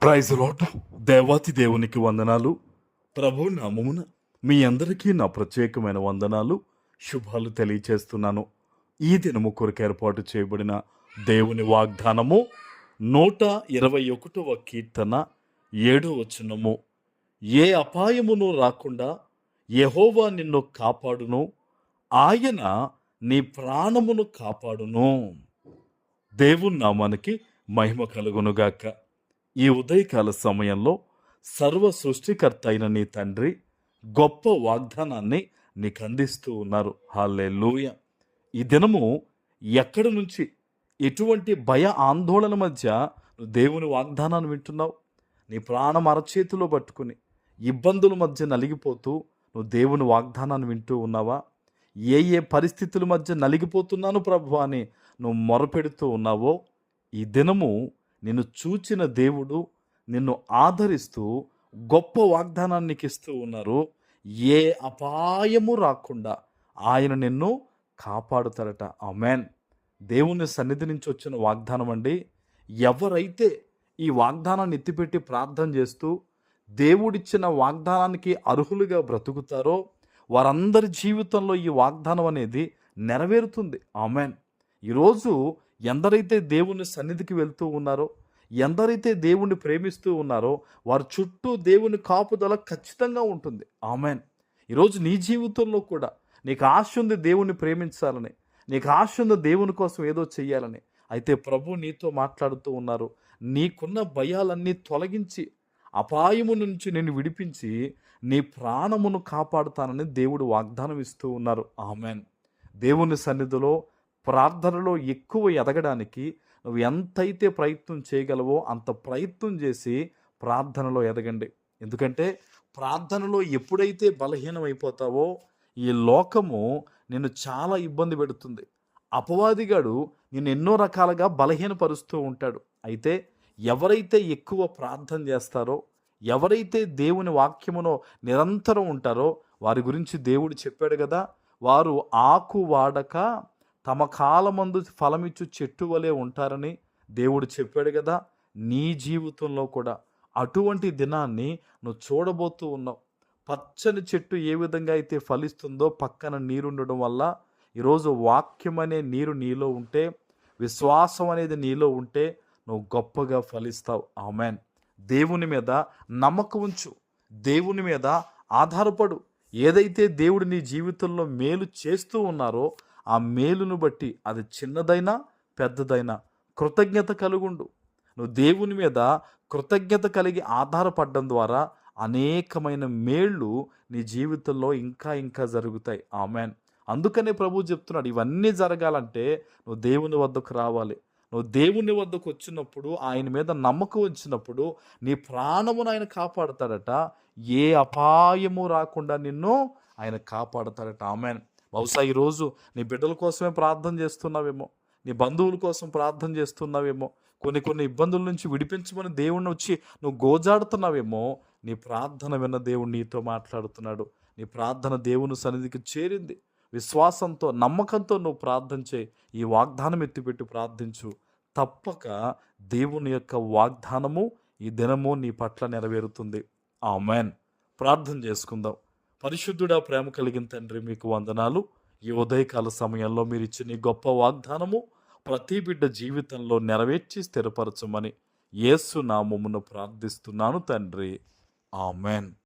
Praise lord. దేవాతి దేవునికి వందనాలు. ప్రభు నామమున మీ అందరికీ నా ప్రత్యేకమైన వందనాలు, శుభాలు తెలియచేస్తున్నాను. ఈ దినము కొరకు ఏర్పాటు చేయబడిన దేవుని వాగ్దానము 121వ కీర్తన 7వ వచనము. ఏ అపాయమును రాకుండా యెహోవా నిన్ను కాపాడును, ఆయన నీ ప్రాణమును కాపాడును. దేవుని నామానికి మహిమ కలుగునుగాక. ఈ ఉదయకాల సమయంలో సర్వ సృష్టికర్త అయిన నీ తండ్రి గొప్ప వాగ్దానాన్ని నీకు అందిస్తూ ఉన్నారు. హల్లెలూయా. ఈ దినము ఎక్కడి నుంచి, ఎటువంటి భయ ఆందోళన మధ్య నువ్వు దేవుని వాగ్దానాన్ని వింటున్నావు? నీ ప్రాణం అరచేతిలో పట్టుకుని ఇబ్బందుల మధ్య నలిగిపోతూ నువ్వు దేవుని వాగ్దానాన్ని వింటూ ఉన్నావా? ఏ పరిస్థితుల మధ్య నలిగిపోతున్నాను ప్రభు అని నువ్వు మొరపెడుతూ ఉన్నావో, ఈ దినము నిన్ను చూచిన దేవుడు నిన్ను ఆదరిస్తూ గొప్ప వాగ్దానాన్ని నీకు ఇస్తూ ఉన్నారు. ఏ అపాయము రాకుండా ఆయన నిన్ను కాపాడుతారట. ఆమేన్. దేవుని సన్నిధి నుంచి వచ్చిన వాగ్దానం అండి. ఎవరైతే ఈ వాగ్దానాన్ని ఎత్తిపెట్టి ప్రార్థన చేస్తూ దేవుడిచ్చిన వాగ్దానానికి అర్హులుగా బ్రతుకుతారో వారందరి జీవితంలో ఈ వాగ్దానం అనేది నెరవేరుతుంది. ఆమేన్. ఈరోజు ఎందరైతే దేవుని సన్నిధికి వెళ్తూ ఉన్నారో, ఎందరైతే దేవుణ్ణి ప్రేమిస్తూ ఉన్నారో వారి చుట్టూ దేవుని కాపుదల ఖచ్చితంగా ఉంటుంది. ఆమేన్. ఈరోజు నీ జీవితంలో కూడా నీకు ఆశ ఉంది దేవుణ్ణి ప్రేమించాలని, నీకు ఆశ ఉంది దేవుని కోసం ఏదో చెయ్యాలని. అయితే ప్రభు నీతో మాట్లాడుతూ ఉన్నారు. నీకున్న భయాలన్నీ తొలగించి అపాయము నుంచి నేను విడిపించి నీ ప్రాణమును కాపాడుతానని దేవుడు వాగ్దానం ఇస్తూ ఉన్నారు. ఆమేన్. దేవుని సన్నిధిలో ప్రార్థనలో ఎక్కువ ఎదగడానికి నువ్వు ఎంతైతే ప్రయత్నం చేయగలవో అంత ప్రయత్నం చేసి ప్రార్థనలో ఎదగండి. ఎందుకంటే ప్రార్థనలో ఎప్పుడైతే బలహీనమైపోతావో ఈ లోకము నిన్ను చాలా ఇబ్బంది పెడుతుంది. అపవాదిగాడు నిన్ను ఎన్నో రకాలుగా బలహీనపరుస్తూ ఉంటాడు. అయితే ఎవరైతే ఎక్కువ ప్రార్థన చేస్తారో, ఎవరైతే దేవుని వాక్యమును నిరంతరం ఉంటారో వారి గురించి దేవుడు చెప్పాడు కదా, వారు ఆకు వాడక తమ కాలమందు ఫలమిచ్చు చెట్టు వలె ఉంటారని దేవుడు చెప్పాడు కదా. నీ జీవితంలో కూడా అటువంటి దినాన్ని నువ్వు చూడబోతూ ఉన్నావు. పచ్చని చెట్టు ఏ విధంగా అయితే ఫలిస్తుందో పక్కన నీరుండడం వల్ల ఈరోజు వాక్యం అనే నీరు నీలో ఉంటే, విశ్వాసం అనేది నీలో ఉంటే నువ్వు గొప్పగా ఫలిస్తావు. ఆమేన్. దేవుని మీద నమ్మకం ఉంచు, దేవుని మీద ఆధారపడు. ఏదైతే దేవుడు నీ జీవితంలో మేలు చేస్తూ ఉన్నారో ఆ మేలును బట్టి అది చిన్నదైనా పెద్దదైనా కృతజ్ఞత కలుగుండు. నువ్వు దేవుని మీద కృతజ్ఞత కలిగి ఆధారపడడం ద్వారా అనేకమైన మేళ్ళు నీ జీవితంలో ఇంకా ఇంకా జరుగుతాయి. ఆమేన్. అందుకనే ప్రభు చెప్తున్నాడు, ఇవన్నీ జరగాలంటే నువ్వు దేవుని వద్దకు రావాలి. నువ్వు దేవుని వద్దకు వచ్చినప్పుడు, ఆయన మీద నమ్మకం వచ్చినప్పుడు నీ ప్రాణమును ఆయన కాపాడతాడట. ఏ అపాయము రాకుండా నిన్ను ఆయన కాపాడతాడట. ఆమేన్. బహుశా ఈరోజు నీ బిడ్డల కోసమే ప్రార్థన చేస్తున్నావేమో, నీ బంధువుల కోసం ప్రార్థన చేస్తున్నావేమో, కొన్ని ఇబ్బందుల నుంచి విడిపించమని దేవుణ్ణి వచ్చి నువ్వు గోజాడుతున్నావేమో. నీ ప్రార్థన విన్న దేవుడు నీతో మాట్లాడుతున్నాడు. నీ ప్రార్థన దేవుని సన్నిధికి చేరింది. విశ్వాసంతో నమ్మకంతో నువ్వు ప్రార్థన చేయి. ఈ వాగ్దానం ఎత్తిపెట్టి ప్రార్థించు. తప్పక దేవుని యొక్క వాగ్దానము ఈ దినము నీ పట్ల నెరవేరుతుంది. ఆమేన్. ప్రార్థన చేసుకుందాం. పరిశుద్ధుడా, ప్రేమ కలిగిన తండ్రి, మీకు వందనాలు. ఈ ఉదయకాల సమయంలో మీరు ఇచ్చిన ఈ గొప్ప వాగ్దానము ప్రతి బిడ్డ జీవితంలో నెరవేర్చి స్థిరపరచమని యేసు నామమున ప్రార్థిస్తున్నాను తండ్రి. ఆమేన్.